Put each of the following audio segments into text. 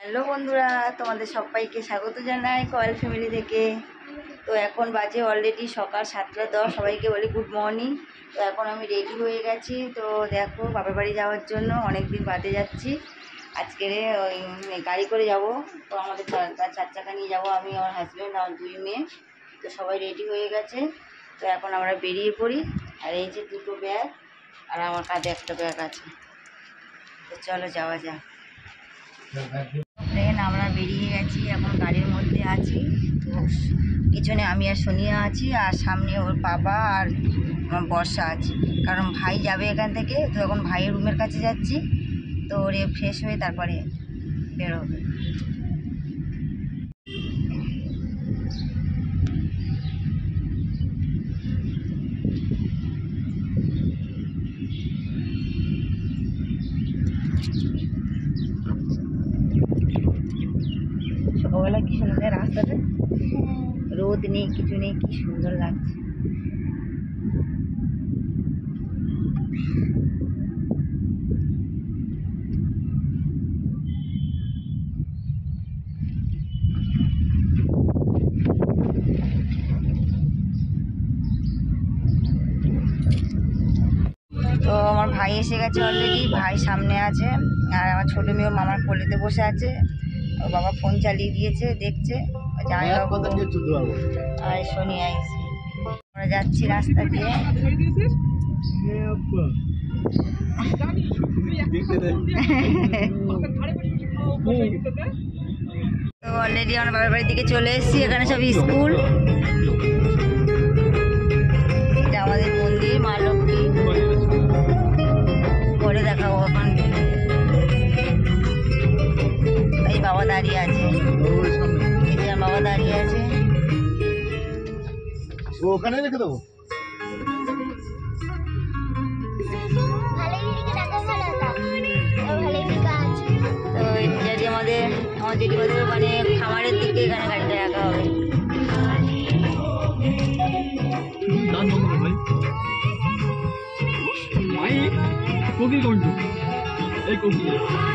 Hello বন্ধুরা, তোমাদের সবাইকে স্বাগত জানাই কয়েল ফ্যামিলি থেকে। তো এখন বাজে অলরেডি সকাল 7:10। সবাইকে বলি গুড মর্নিং। তো এখন আমি রেডি হয়ে গেছি। তো দেখো বাপের বাড়ি যাওয়ার জন্য অনেক দিন বাদে যাচ্ছি। আজকে ওই গাড়ি করে যাব। তো আমাদের 4 চাকা নিয়ে যাবো, আমি, আমার হাজব্যান্ড আর 2 মেয়ে। তো সবাই রেডি হয়ে গেছে। তো এখন আমরা বেরিয়ে পড়ি। আর এই যে 2টো ব্যাগ, আর আমার কাঁধে একটা ব্যাগ আছে। তো চলো যাওয়া যাক। ট্রেন আমরা বেরিয়ে গেছি, এখন গাড়ির মধ্যে আছি। তো পিছনে আমি আর সোনিয়া আছি, আর সামনে ওর বাবা আর আমার বর্ষা আছে। কারণ ভাই যাবে এখান থেকে। তো এখন ভাইয়ের রুমের কাছে যাচ্ছি। তো ওরে ফ্রেশ হয়ে তারপরে বেরোবে। সকালবেলা কি সুন্দর রাস্তাটা, রোদ নেই, কিছু নেই, কি সুন্দর লাগছে। তো আমার ভাই এসে গেছে অলরেডি, ভাই সামনে আছে। আর আমার ছোটো মেয়ে ওর মামার কোলেতে বসে আছে। ওর বাবা ফোন চালিয়ে দিয়েছে, দেখছে। যাই হোক, আর সোনিয়া এসে আমরা যাচ্ছি রাস্তা দিয়ে। তো অলরেডি আমার বাবার বাড়ির দিকে চলে এসেছি। এখানে সব স্কুল। এটা আমাদের মন্দির, মা লক্ষ্মী। পরে দেখাবো। ওখান এই বাবা দাঁড়িয়ে আছে, এই যে বাবা দাঁড়িয়ে আছে। ওখানে রেখে দেবো। তো এটা আমার জেঠিমাদের মানে খামারের দিকে এখানে গাড়িটা রাখা হবে।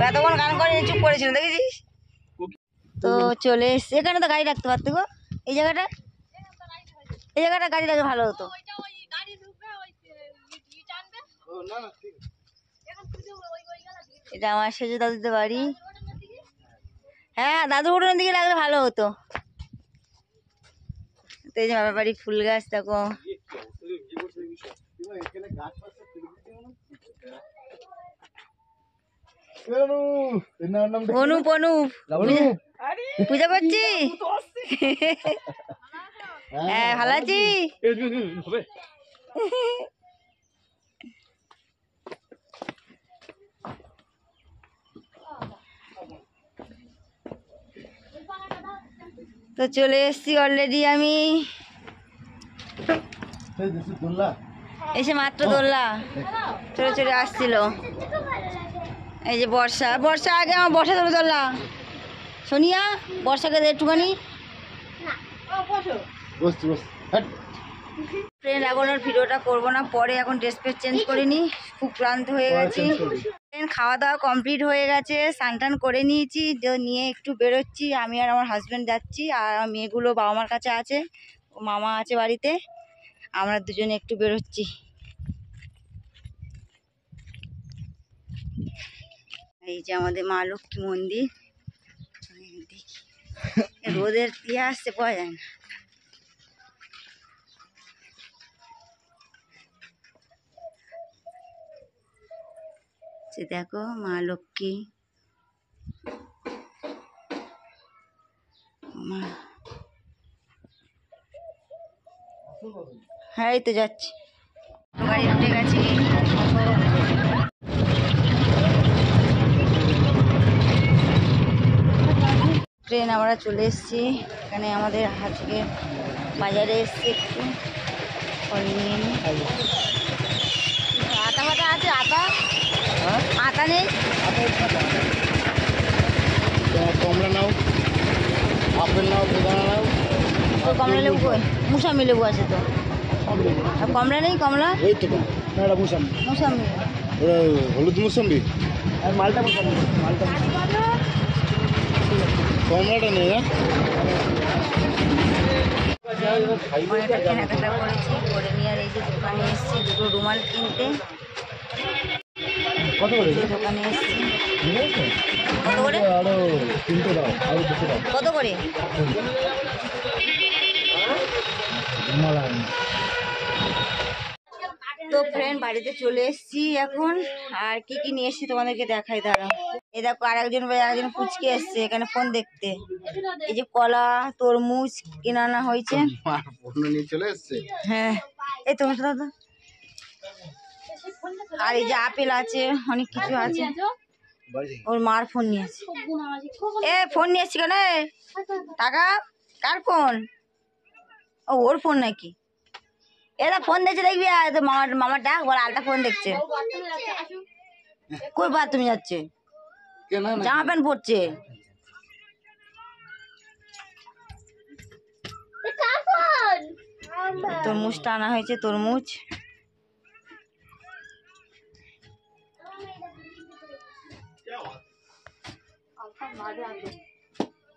এতক্ষণ গান করে চুপ করেছিল, দেখেছিস? তো চলে এসছে। এখানে তো গাড়ি রাখতে পারতো গো। এই জায়গাটা গাড়ি রাখলে ভালো হতো। এটা আমার সেজে দাদুদের বাড়ি। হ্যাঁ, দাদুর উঠোনের দিকে রাখলে ভালো হতো। তো এই যে বাবার বাড়ি ফুল গাছ দেখো। অনুপ পূজা করছি। হ্যাঁ, ভালো আছি। তো চলে এসছি অলরেডি আমি। এসে মাত্র দোল্লা চলে চলে আসছিল। এই যে বর্ষা আগে আমার বর্ষা চলে দোল্লা। সোনিয়া, বর্ষাকে একটুখানি ট্রেন লাগানোর ভিডিওটা করবো না, পরে। এখন ড্রেস ফ্রেস চেঞ্জ করে নিই, খুব ক্লান্ত হয়ে গেছি। ট্রেন খাওয়া দাওয়া কমপ্লিট হয়ে গেছে, স্নান টান করে নিয়েছি। নিয়ে একটু বেরোচ্ছি। আমি আর আমার হাজব্যান্ড যাচ্ছি, আর মেয়েগুলো বাবা মার কাছে আছে, ও মামা আছে বাড়িতে। আমরা দুজনে একটু বেরোচ্ছি। এই যে আমাদের মা লক্ষ্মী মন্দির। রোদের দিয়ে আসতে পাওয়া যায় না। দেখো মা লক্ষ্মী। হ্যাঁ, এই তো যাচ্ছি, গাড়ি উঠে গেছি। ট্রেন আমরা চলে এসেছি। এখানে আমাদের আজকে বাজারে এসছি, একটু ফল নিয়ে নিই। আটা ফাটা আছে? আটা নেই? কমলা নাও, আপেল নাও, বেদানা নাও। তো কমলা লেবু কই? মুসাম্বি লেবু আছে তো। আর কমলা নেই? কমলা এই তো না, এটা মুসাম্বি। মুসাম্বি হলুদ মুসাম্বি আর মালটা মুসাম্বি। কমলাটা নেই না? অনেকটা কেনাকাটা করেছি, করে নিয়ে আর এই যে দোকানে এসেছি দুটো রুমাল কিনতে। কত করে? এই দোকানে এসেছি। ঠিক আছে, কত করে? আরো 3টে দাও, আরো 2 দাও। কত করে? রুমাল আনি। তো ফ্রেন্ড বাড়িতে চলে এসেছি এখন, আর কি কি নিয়ে এসেছি তোমাদেরকে দেখাই দাঁড়াও। এই দেখো আরেকজন ফুচকে এসছে এখানে ফোন দেখতে। এই যে কলা তরমুজ কিনে আনা হয়েছে। মার পণ্য নিয়ে চলে এসছে। হ্যাঁ এই তোমার দাদা। আর এই যে আপেল আছে, অনেক কিছু আছে। ওর মার ফোন নিয়ে আসছে। এ ফোন নিয়ে এসছি কেন? টাকা কার ফোন? ও ওর ফোন নাকি? এরা ফোন দেখছে দেখবি, তো মামার ডাক বলে আলটা ফোন দেখছে। কই বাথরুমে যাচ্ছে? জামা প্যান্ট পরছে। তরমুজটা আনা হয়েছে, তরমুজ।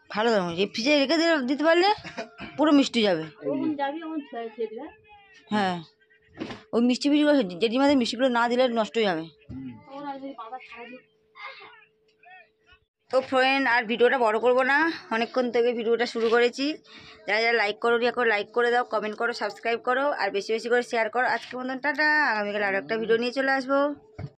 ভালো তরমুজ, এই ফ্রিজে রেখে দিতে পারলে পুরো মিষ্টি যাবে। হ্যাঁ ওই মিষ্টি ফিষ্টিগুলো জেঠিমাদের মিষ্টিগুলো না দিলে নষ্ট হয়ে যাবে। তো ফ্রেন্ড আর ভিডিওটা বড় করব না, অনেকক্ষণ থেকে ভিডিওটা শুরু করেছি। যারা যারা লাইক করো এখন লাইক করে দাও, কমেন্ট করো, সাবস্ক্রাইব করো, আর বেশি বেশি করে শেয়ার করো। আজকের মতন টাটা, আগামীকাল আরও একটা ভিডিও নিয়ে চলে আসবো।